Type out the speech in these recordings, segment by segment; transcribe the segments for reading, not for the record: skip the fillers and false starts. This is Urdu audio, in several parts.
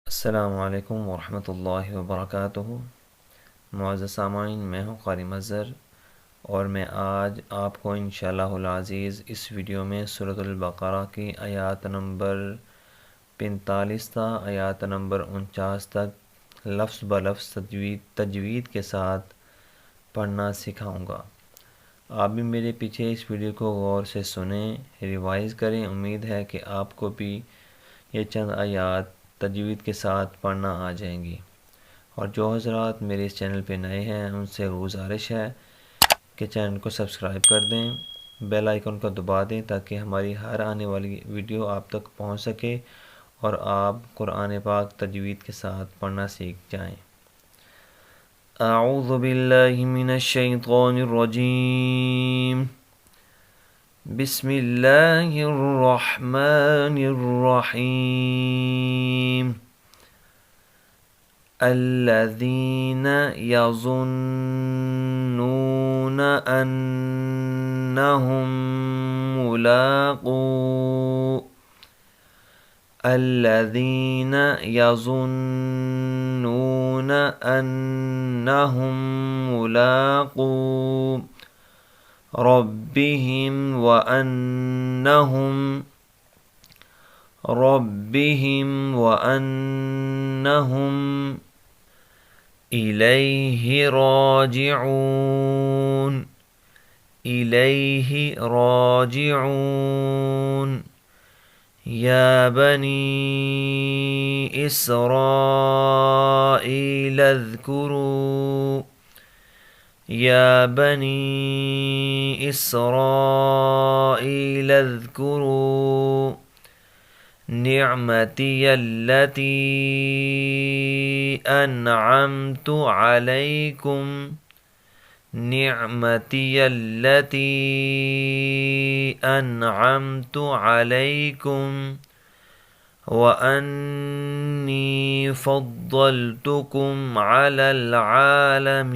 السلام علیکم ورحمۃ اللہ وبرکاتہ۔ معزز سامعین، میں ہوں قاری مظہر، اور میں آج آپ کو انشاءاللہ العزیز اس ویڈیو میں سورۃ البقرہ کی آیات نمبر 45 تا آیات نمبر 49 تک لفظ بلفظ تجوید کے ساتھ پڑھنا سکھاؤں گا۔ آپ بھی میرے پیچھے اس ویڈیو کو غور سے سنیں، ریوائز کریں۔ امید ہے کہ آپ کو بھی یہ چند آیات تجوید کے ساتھ پڑھنا آ جائیں گی۔ اور جو حضرات میرے اس چینل پہ نئے ہیں ان سے گزارش ہے کہ چینل کو سبسکرائب کر دیں، بیل آئیکن کو دبا دیں تاکہ ہماری ہر آنے والی ویڈیو آپ تک پہنچ سکے اور آپ قرآن پاک تجوید کے ساتھ پڑھنا سیکھ جائیں۔ اعوذ باللہ من الشیطان الرجیم، بسم اللہ الرحمن الرحیم۔ الذین یظنون انہم ملاقو الذین یظنون انہم ملاقو ربهم وأنهم إليه راجعون يا بني إسرائيل اذكروا نعمتي التي أنعمت عليكم وأني فضلتكم على العالمين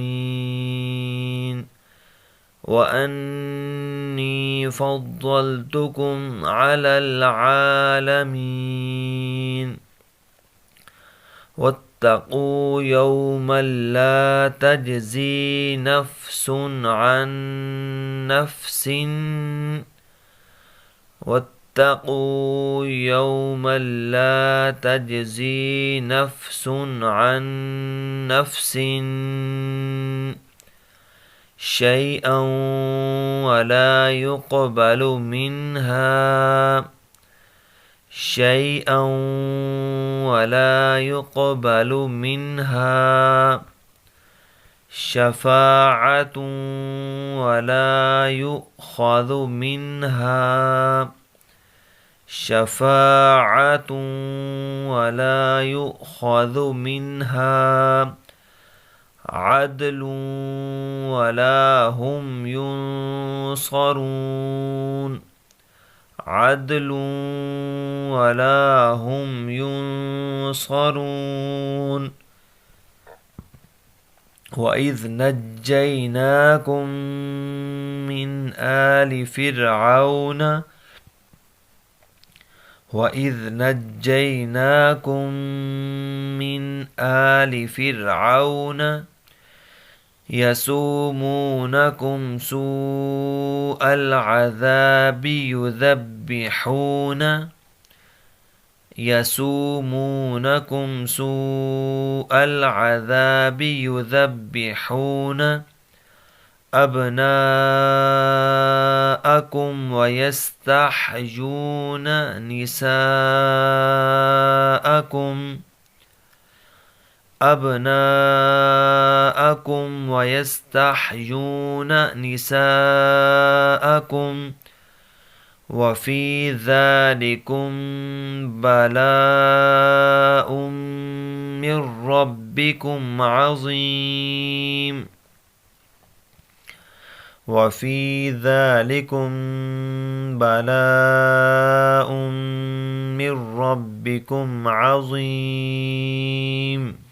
واتقوا يوما لا تجزي نفس عن نفس شيئا ولا يقبل منها شفاعة ولا يؤخذ منها عدل ولا هم ينصرون وَإِذْ نَجَّيْنَاكُمْ من آل فرعون يسومونكم سوء العذاب يذبحون أبناءكم ويستحيون نساءكم وفي ذلكم بلاء من ربكم عظيم۔